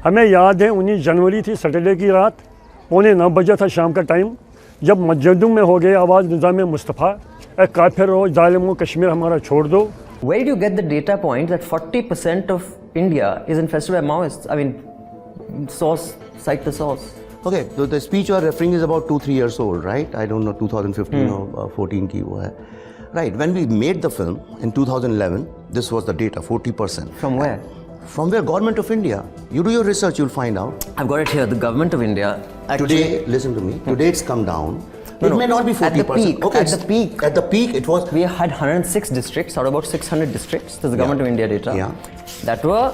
हमें याद है 19 जनवरी थी, सैटरडे की रात, 8:45 बजे था शाम का टाइम, जब मस्जिदों में हो गई आवाज़ निज़ाम मुस्तफ़ा, ए काफिर हो, जालिमो, कश्मीर हमारा छोड़ दो। Where do you get the data point that 40% of India is infested by Maoists? I mean, cite the source. Okay, so the speech you are referring is about 2-3 years old, right? I don't know, 2015 or 14 ki wo hai. Right, when we made the film in 2011, this was the data, 40%. From where? From where? Government of India. You do your research, you'll find out. I've got it here. The government of India actually... Today, listen to me, today it's come down. It may not be 40%. At the peak, okay, at the peak, it was... We had 106 districts out of about 600 districts. This is the government of India data. Yeah. That were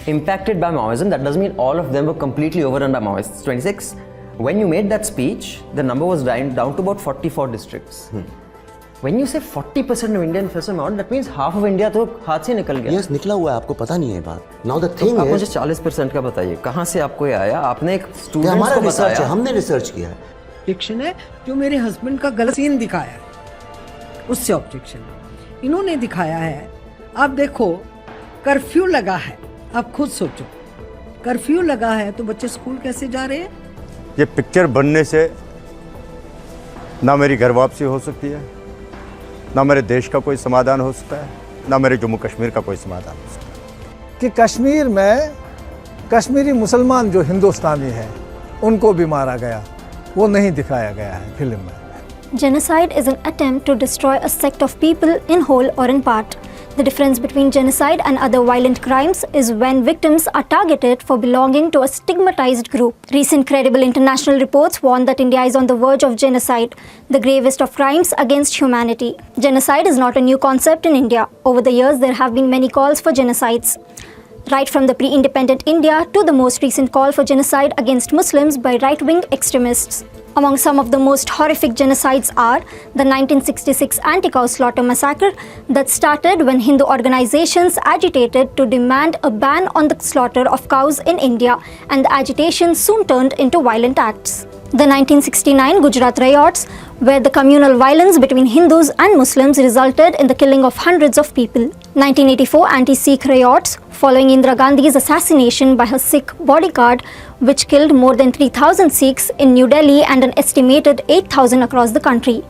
impacted by Maoism. That doesn't mean all of them were completely overrun by Maoists. 26. When you made that speech, the number was down to about 44 districts. When you say 40% of India infested by Maoism, that means half of India तो हाथ से निकल गया. Yes, निकला हुआ है, आपको पता नहीं है बात. Now the thing तो is... आप मुझे 40% का बताइए, कहाँ से आपको ये आया? आपने एक स्टूडेंट्स को बताया. हमने रिसर्च किया है. ऑब्जेक्शन है जो मेरे हस्बैंड का गलत सीन दिखाया है, उससे ऑब्जेक्शन है. इन्होंने दिखाया है, आप देखो कर्फ्यू लगा है, आप खुद सोचो, कर्फ्यू लगा है तो बच्चे स्कूल कैसे जा रहे हैं? ये पिक्चर बनने से ना मेरी घर वापसी हो सकती है, ना मेरे देश का कोई समाधान हो सकता है, ना मेरे जम्मू कश्मीर का कोई समाधान हो सकता है. कि कश्मीर में कश्मीरी मुसलमान जो हिंदुस्तानी हैं उनको भी मारा गया, वो नहीं दिखाया गया है फिल्म में. Genocide is an attempt to destroy a sect of people in whole or in part. The difference between genocide and other violent crimes is when victims are targeted for belonging to a stigmatized group. Recent credible international reports warn that India is on the verge of genocide, the gravest of crimes against humanity. Genocide is not a new concept in India. Over the years, there have been many calls for genocides. Right from the pre-independent India to the most recent call for genocide against Muslims by right-wing extremists. Among some of the most horrific genocides are the 1966 anti-cow slaughter massacre that started when Hindu organizations agitated to demand a ban on the slaughter of cows in India, and the agitation soon turned into violent acts. The 1969 Gujarat riots, where the communal violence between Hindus and Muslims resulted in the killing of hundreds of people. 1984 anti-Sikh riots, following Indira Gandhi's assassination by her Sikh bodyguard, which killed more than 3,000 Sikhs in New Delhi and an estimated 8,000 across the country.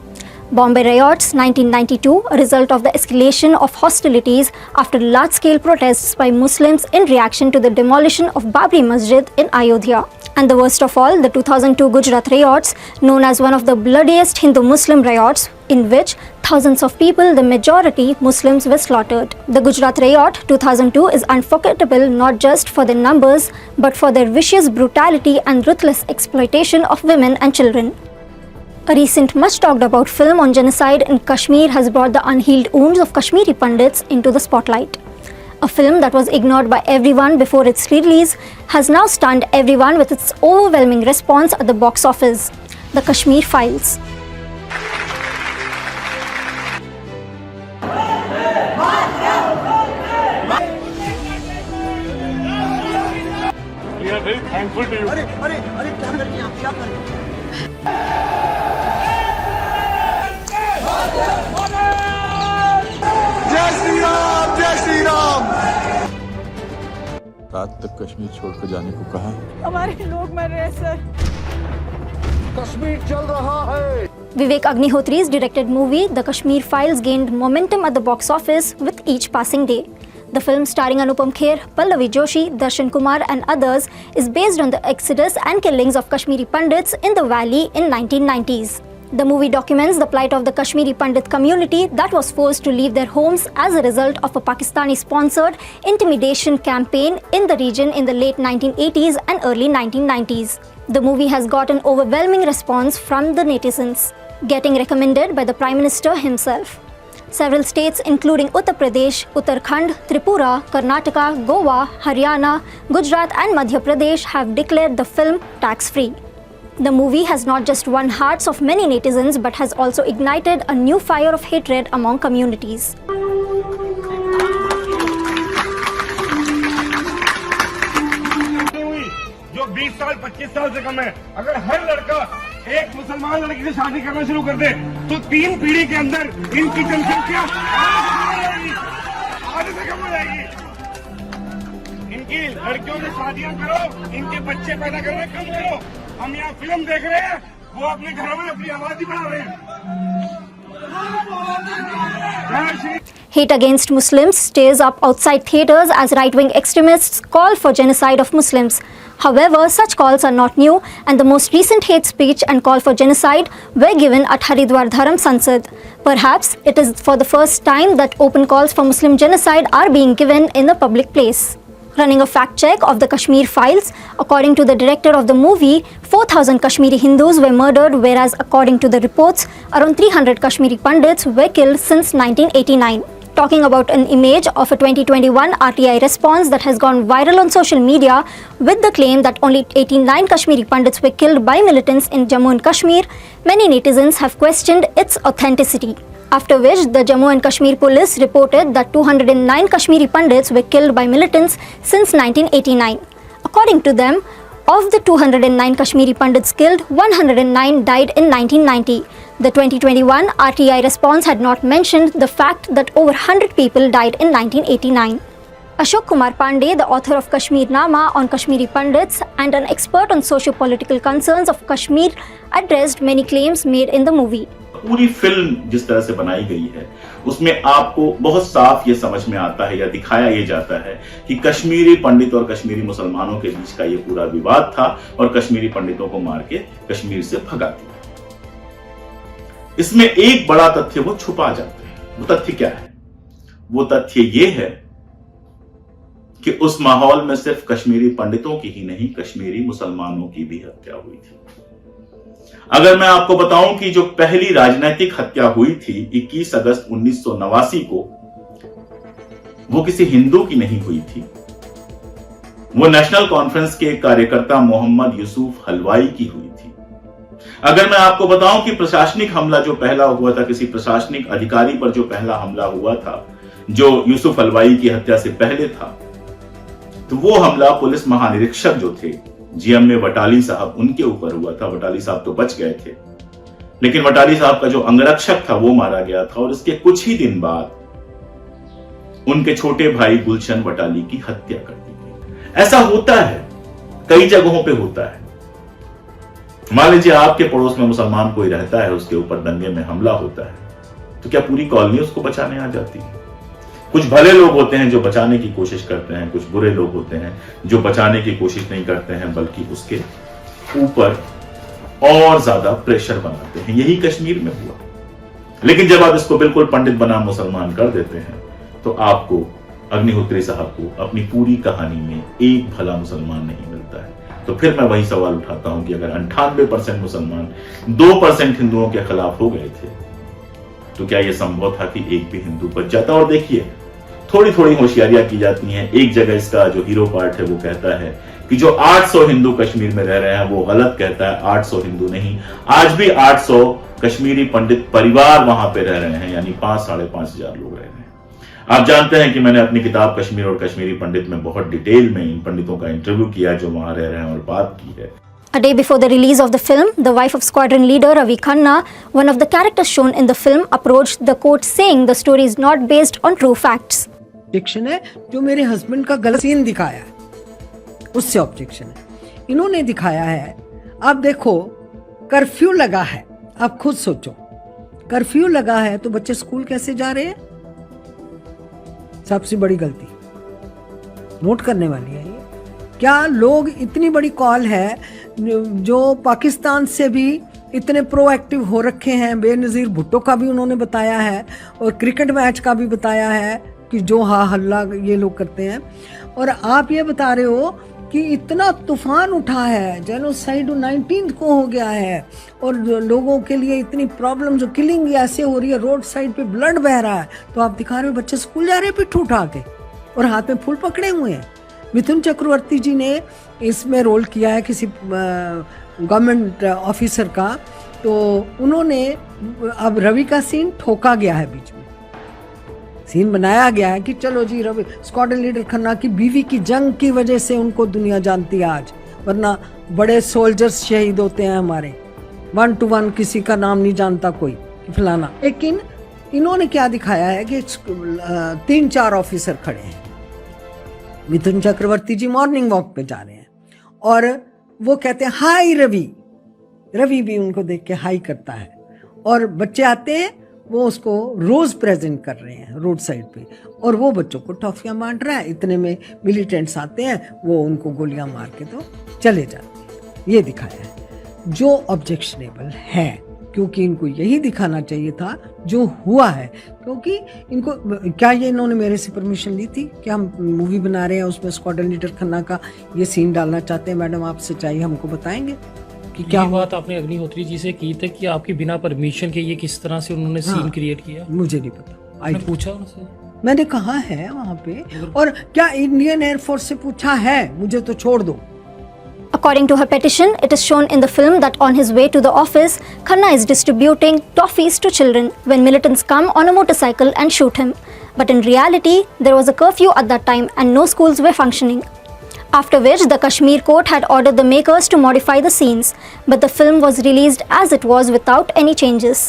Bombay riots, 1992, a result of the escalation of hostilities after large-scale protests by Muslims in reaction to the demolition of Babri Masjid in Ayodhya. And the worst of all, the 2002 Gujarat riots, known as one of the bloodiest Hindu-Muslim riots, in which thousands of people, the majority Muslims, were slaughtered. The Gujarat riot 2002 is unforgettable not just for their numbers, but for their vicious brutality and ruthless exploitation of women and children. A recent much talked about film on genocide in Kashmir has brought the unhealed wounds of Kashmiri Pandits into the spotlight. A film that was ignored by everyone before its release has now stunned everyone with its overwhelming response at the box office. The Kashmir Files. We are very thankful to you. रात तक कश्मीर छोड़कर जाने को कहा. हमारे लोग मर रहे हैं सर. कश्मीर चल रहा है. Vivek Agnihotri's directed movie The Kashmir Files gained momentum at the box office with each passing day. The film, starring Anupam Kher, Pallavi Joshi, Darshan Kumar and others, is based on the exodus and killings of Kashmiri Pandits in the valley in 1990s. The movie documents the plight of the Kashmiri Pandit community that was forced to leave their homes as a result of a Pakistani-sponsored intimidation campaign in the region in the late 1980s and early 1990s. The movie has got an overwhelming response from the netizens, getting recommended by the Prime Minister himself. Several states including Uttar Pradesh, Uttarakhand, Tripura, Karnataka, Goa, Haryana, Gujarat and Madhya Pradesh have declared the film tax-free. The movie has not just won hearts of many netizens but has also ignited a new fire of hatred among communities. जो 20 साल 25 साल से कम है, अगर हर लड़का एक मुसलमान लड़की से शादी करना शुरू कर दे तो 3 पीढ़ी के अंदर इनकी जनसंख्या आधे से कम हो जाएगी. कि लड़कियों से शादियां करो, इनके बच्चे पैदा करना कम करो। हम यहाँ फिल्म देख रहे हैं, वो अपने घरों में अपनी आबादी बढ़ा रहे हैं। Hate against Muslims stays up outside theatres as right-wing extremists call for genocide of Muslims. However, such calls are not new, and the most recent hate speech and call for genocide were given at Haridwar Dharam Sansad. Perhaps it is for the first time that open calls for Muslim genocide are being given in a public place. Running a fact check of the Kashmir files, according to the director of the movie, 4,000 Kashmiri Hindus were murdered, whereas according to the reports, around 300 Kashmiri Pandits were killed since 1989. Talking about an image of a 2021 RTI response that has gone viral on social media with the claim that only 89 Kashmiri Pandits were killed by militants in Jammu and Kashmir, many netizens have questioned its authenticity. After which, the Jammu and Kashmir police reported that 209 Kashmiri Pandits were killed by militants since 1989. According to them, of the 209 Kashmiri Pandits killed, 109 died in 1990. The 2021 RTI response had not mentioned the fact that over 100 people died in 1989. Ashok Kumar Pandey, the author of Kashmir Nama on Kashmiri Pandits and an expert on socio-political concerns of Kashmir, addressed many claims made in the movie. पूरी film जिस तरह से बनाई गई है उसमें आपको बहुत साफ ये समझ में आता है या दिखाया ये जाता है कि कश्मीरी पंडित और कश्मीरी मुसलमानों के बीच का ये पूरा विवाद था और कश्मीरी पंडितों को मार के कश्मीर से भगा दिया। इसमें एक बड़ा तथ्य वो छुपा जाते हैं। वो तथ्य क्या है? वो तथ्य ये है कि उस माहौल में सिर्फ कश्मीरी पंडितों की ही नहीं, कश्मीरी मुसलमानों की भी हत्या हुई थी। अगर मैं आपको बताऊं कि जो पहली राजनीतिक हत्या हुई थी 21 अगस्त 1989 को, वो किसी हिंदू की नहीं हुई थी, वो नेशनल कॉन्फ्रेंस के एक कार्यकर्ता मोहम्मद यूसुफ हलवाई की हुई थी। अगर मैं आपको बताऊं कि प्रशासनिक हमला जो पहला हुआ था, किसी प्रशासनिक अधिकारी पर जो पहला हमला हुआ था, जो यूसुफ हलवाई की हत्या से पहले था, तो वो हमला पुलिस महानिरीक्षक जो थे जीएम में वटाली साहब, उनके ऊपर हुआ था। वटाली साहब तो बच गए थे, लेकिन वटाली साहब का जो अंगरक्षक था वो मारा गया था और इसके कुछ ही दिन बाद उनके छोटे भाई गुलशन वटाली की हत्या कर दी गई। ऐसा होता है, कई जगहों पे होता है। मान लीजिए आपके पड़ोस में मुसलमान कोई रहता है, उसके ऊपर दंगे में हमला होता है, तो क्या पूरी कॉलोनी उसको बचाने आ जाती है? कुछ भले लोग होते हैं जो बचाने की कोशिश करते हैं, कुछ बुरे लोग होते हैं जो बचाने की कोशिश नहीं करते हैं, बल्कि उसके ऊपर और ज्यादा प्रेशर बनाते हैं। यही कश्मीर में हुआ। लेकिन जब आप इसको बिल्कुल पंडित बनाम मुसलमान कर देते हैं, तो आपको अग्निहोत्री साहब को अपनी पूरी कहानी में एक भला मुसलमान नहीं मिलता है। तो फिर मैं वही सवाल उठाता हूं कि अगर 98% मुसलमान 2% हिंदुओं के खिलाफ हो गए थे, तो क्या यह संभव था कि एक भी हिंदू बच जाता? और देखिए, थोड़ी थोड़ी होशियारियां की जाती हैं। एक जगह इसका जो हीरो पार्ट है वो कहता है कि जो 800 हिंदू कश्मीर में रह रहे हैं, वो गलत कहता है। 800 हिंदू नहीं, आज भी 800 कश्मीरी पंडित परिवार वहां पे रह रहे हैं, यानी 5,000-5,500 लोग रह रहे हैं। आप जानते हैं कि मैंने अपनी किताब कश्मीर और कश्मीरी पंडित में बहुत डिटेल में इन पंडितों का इंटरव्यू किया जो वहां रह रहे हैं और बात की है। A day before the release of the film, the wife of squadron leader Ravi Khanna, one of the characters shown in the film, approached the court saying the story is not based on true facts. Objection है जो मेरे husband का गलत scene दिखाया है, उससे objection है। इन्होंने दिखाया है, आप देखो कर्फ्यू लगा है, आप खुद सोचो, कर्फ्यू लगा है तो बच्चे स्कूल कैसे जा रहे हैं? सबसे बड़ी गलती नोट करने वाली है ये। क्या लोग, इतनी बड़ी कॉल है जो पाकिस्तान से भी इतने प्रोएक्टिव हो रखे हैं। बेनज़ीर भुट्टो का भी उन्होंने बताया है और क्रिकेट मैच का भी बताया है कि जो हा हल्ला ये लोग करते हैं। और आप ये बता रहे हो कि इतना तूफान उठा है, जेनोसाइड 19 को हो गया है और लोगों के लिए इतनी प्रॉब्लम, जो किलिंग ऐसे हो रही है, रोड साइड पे ब्लड बह रहा है, तो आप दिखा रहे हो बच्चे स्कूल जा रहे हैं पिट्ठू उठा के और हाथ में फूल पकड़े हुए हैं। मिथुन चक्रवर्ती जी ने इसमें रोल किया है किसी गवर्नमेंट ऑफिसर का, तो उन्होंने, अब रवि का सीन ठोका गया है, बीच में सीन बनाया गया है कि चलो जी रवि, स्क्वाड्रन लीडर खन्ना की बीवी की जंग की वजह से उनको दुनिया जानती है आज, वरना बड़े सोल्जर्स शहीद होते हैं हमारे, 1 to 1 किसी का नाम नहीं जानता कोई फलाना। लेकिन इन्होंने क्या दिखाया है कि 3-4 ऑफिसर खड़े हैं मिथुन चक्रवर्ती जी मॉर्निंग वॉक पे जा रहे हैं और वो कहते हैं हाय रवि, रवि भी उनको देख के हाई करता है और बच्चे आते हैं, वो उसको रोज प्रेजेंट कर रहे हैं रोड साइड पे और वो बच्चों को टॉफियां बांट रहा है। इतने में मिलिटेंट्स आते हैं, वो उनको गोलियां मार के तो चले जाते हैं। ये दिखाया है जो ऑब्जेक्शनेबल है, क्योंकि इनको यही दिखाना चाहिए था जो हुआ है। क्योंकि इनको क्या ये इन्होंने मेरे से परमिशन ली थी कि हम मूवी बना रहे हैं उसमें स्क्वाड्रन लीडर खन्ना का ये सीन डालना चाहते हैं, मैडम आप सच्चाई हमको बताएंगे कि क्या बात आपने अग्निहोत्री जी से की थी कि आपकी बिना परमिशन के ये किस तरह से उन्होंने सीन क्रिएट किया? मुझे नहीं पता। मैंने पूछा उनसे, मैंने कहा है वहाँ पे, और क्या इंडियन एयरफोर्स से पूछा है? मुझे तो छोड़ दो। According to her petition, it is shown in the film that on his way to the office, Khanna is distributing toffees to children when militants come on a motorcycle and shoot him. But in reality, there was a curfew at that time and no schools were functioning. After which, the Kashmir court had ordered the makers to modify the scenes, but the film was released as it was without any changes.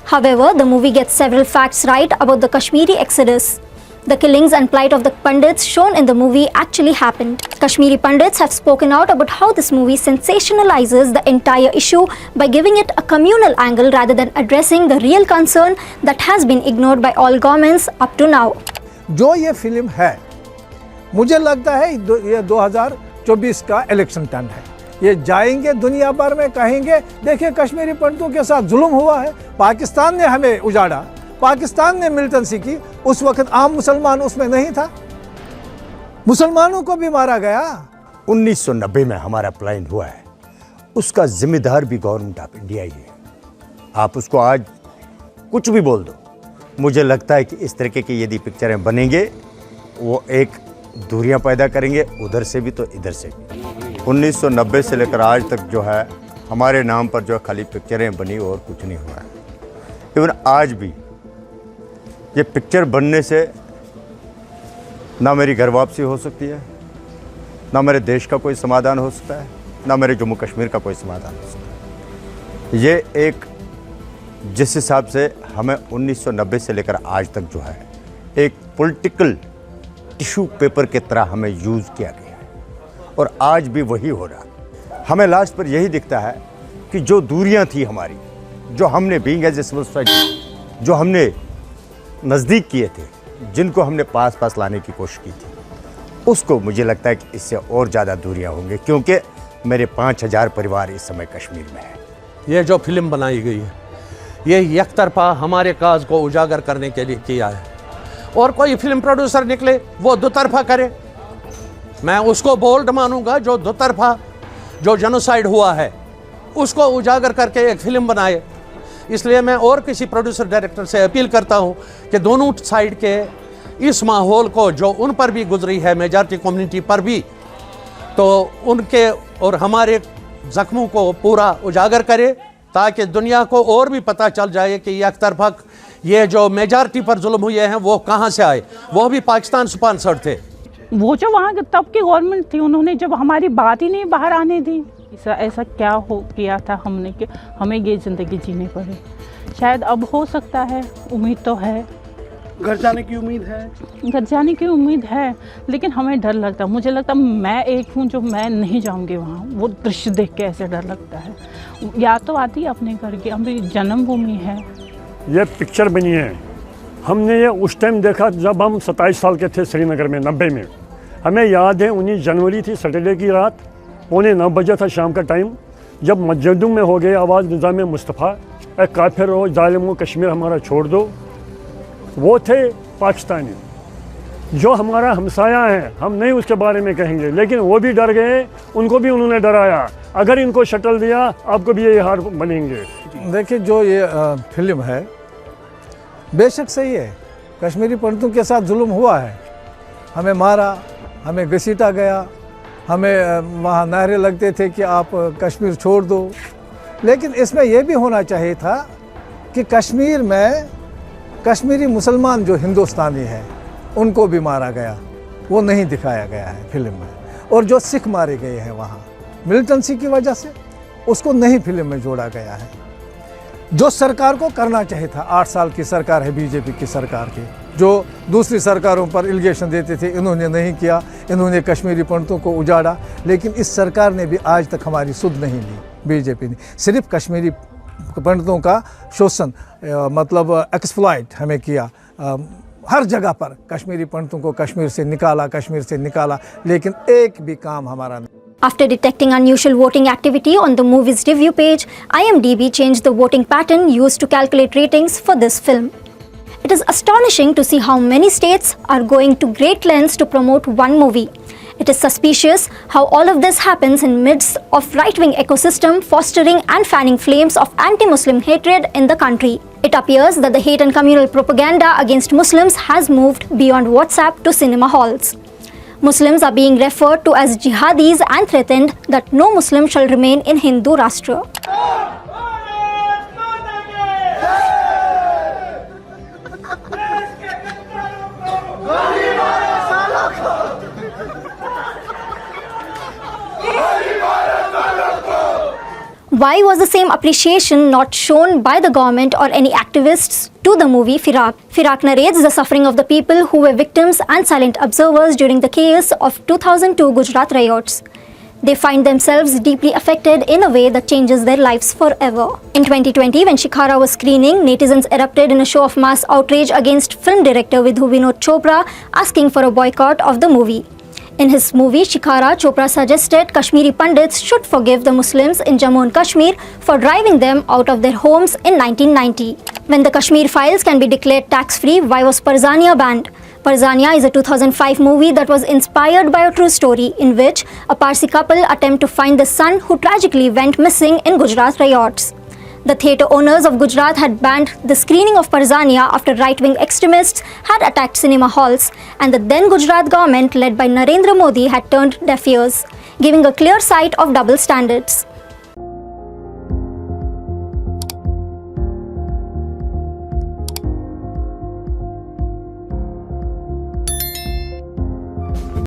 However, the movie gets several facts right about the Kashmiri exodus. The killings and plight of the Pandits shown in the movie actually happened. Kashmiri Pandits have spoken out about how this movie sensationalizes the entire issue by giving it a communal angle rather than addressing the real concern that has been ignored by all governments up to now. जो ये film है, मुझे लगता है ये 2024 का election turn है। ये जाएंगे दुनिया भर में, कहेंगे देखिए कश्मीरी पंडितों के साथ जुल्म हुआ है, पाकिस्तान ने हमें उजाड़ा, पाकिस्तान ने मिलिटेंसी की, उस वक्त आम मुसलमान उसमें नहीं था, मुसलमानों को भी मारा गया। 1990 में हमारा प्लान हुआ है, उसका जिम्मेदार भी गवर्नमेंट ऑफ इंडिया ही है। आप उसको आज कुछ भी बोल दो, मुझे लगता है कि इस तरीके की यदि पिक्चरें बनेंगे वो एक दूरियां पैदा करेंगे, उधर से भी तो इधर से भी। 1990 से लेकर आज तक जो है हमारे नाम पर जो खाली पिक्चरें बनी और कुछ नहीं हुआ है। इवन आज भी ये पिक्चर बनने से ना मेरी घर वापसी हो सकती है, ना मेरे देश का कोई समाधान हो सकता है, ना मेरे जम्मू कश्मीर का कोई समाधान हो सकता है। ये एक जिस हिसाब से हमें 1990 से लेकर आज तक जो है एक पॉलिटिकल टिश्यू पेपर की तरह हमें यूज़ किया गया है और आज भी वही हो रहा है। हमें लास्ट पर यही दिखता है कि जो दूरियां थी हमारी, जो हमने being as a civil society जो हमने नज़दीक किए थे, जिनको हमने पास पास लाने की कोशिश की थी, उसको मुझे लगता है कि इससे और ज़्यादा दूरियां होंगी, क्योंकि मेरे 5000 परिवार इस समय कश्मीर में है। ये जो फिल्म बनाई गई है ये एक तरफा हमारे काज को उजागर करने के लिए किया है, और कोई फिल्म प्रोड्यूसर निकले वो दो तरफा करे, मैं उसको बोल्ड मानूंगा। जो दो तरफा जो जेनोसाइड हुआ है उसको उजागर करके एक फिल्म बनाए। इसलिए मैं और किसी प्रोड्यूसर डायरेक्टर से अपील करता हूं कि दोनों साइड के इस माहौल को जो उन पर भी गुजरी है, मेजॉरिटी कम्युनिटी पर भी, तो उनके और हमारे जख्मों को पूरा उजागर करे, ताकि दुनिया को और भी पता चल जाए कि एक तरफा ये जो मेजॉरिटी पर जुल्म हुए हैं वो कहाँ से आए, वो भी पाकिस्तान स्पॉन्सर्ड थे। वो जो वहाँ तब की गवर्नमेंट थी, उन्होंने जब हमारी बात ही नहीं बाहर आने दी। ऐसा क्या हो किया था हमने कि हमें ये ज़िंदगी जीनी पड़े। शायद अब हो सकता है, उम्मीद तो है, घर जाने की उम्मीद है, घर जाने की उम्मीद है, लेकिन हमें डर लगता है। मुझे लगता है मैं एक हूँ जो मैं नहीं जाऊँगी वहाँ, वो दृश्य देख के ऐसे डर लगता है। याद तो आती है अपने घर की, हमारी जन्मभूमि है। ये पिक्चर बनी है, हमने ये उस टाइम देखा जब हम 27 साल के थे, श्रीनगर में 90 में। हमें याद है 19 जनवरी थी, सैटरडे की रात, 8:45 बजे था शाम का टाइम, जब मस्जिदों में हो गए आवाज़ निज़ाम मुस्तफ़ा, ए काफिर हो जालिमो कश्मीर हमारा छोड़ दो। वो थे पाकिस्तानी जो हमारा हमसाया है, हम नहीं उसके बारे में कहेंगे, लेकिन वो भी डर गए, उनको भी उन्होंने डराया, अगर इनको शटल दिया आपको भी ये हार बनेंगे। देखिए जो ये फिल्म है बेशक सही है, कश्मीरी पंडितों के साथ जुल्म हुआ है, हमें मारा, हमें घसीटा गया, हमें वहाँ नारे लगते थे कि आप कश्मीर छोड़ दो, लेकिन इसमें यह भी होना चाहिए था कि कश्मीर में कश्मीरी मुसलमान जो हिंदुस्तानी है उनको भी मारा गया, वो नहीं दिखाया गया है फिल्म में। और जो सिख मारे गए हैं वहाँ मिलिटेंसी की वजह से, उसको नहीं फिल्म में जोड़ा गया है। जो सरकार को करना चाहिए था। 8 साल की सरकार है बीजेपी की सरकार की, जो दूसरी सरकारों पर एलिगेशन देते थे, इन्होंने नहीं किया, इन्होंने कश्मीरी पंडितों को उजाड़ा। लेकिन इस सरकार ने भी आज तक हमारी सुध नहीं ली, बीजेपी ने सिर्फ कश्मीरी पंडितों का शोषण मतलब एक्सप्लॉइट हमें किया। हर जगह पर कश्मीरी पंडितों को कश्मीर से निकाला, लेकिन एक भी काम हमारा नहीं। After detecting unusual voting activity on the movie's review page, IMDb changed the voting pattern used to calculate ratings for this film. It is astonishing to see how many states are going to great lengths to promote one movie. It is suspicious how all of this happens in midst of right-wing ecosystem fostering and fanning flames of anti-Muslim hatred in the country. It appears that the hate and communal propaganda against Muslims has moved beyond WhatsApp to cinema halls. Muslims are being referred to as jihadis and threatened that no Muslim shall remain in Hindu Rashtra. Why was the same appreciation not shown by the government or any activists to the movie Firak? Firak narrates the suffering of the people who were victims and silent observers during the chaos of 2002 Gujarat riots. They find themselves deeply affected in a way that changes their lives forever. In 2020, when Shikhara was screening, netizens erupted in a show of mass outrage against film director Vidhu Vinod Chopra, asking for a boycott of the movie. In his movie Shikhara, Chopra suggested Kashmiri Pandits should forgive the Muslims in Jammu and Kashmir for driving them out of their homes in 1990. When the Kashmir Files can be declared tax-free, why was Parzania banned? Parzania is a 2005 movie that was inspired by a true story in which a Parsi couple attempt to find the son who tragically went missing in Gujarat riots. The theatre owners of Gujarat had banned the screening of Parzania after right-wing extremists had attacked cinema halls, and the then Gujarat government led by Narendra Modi had turned deaf ears, giving a clear sight of double standards.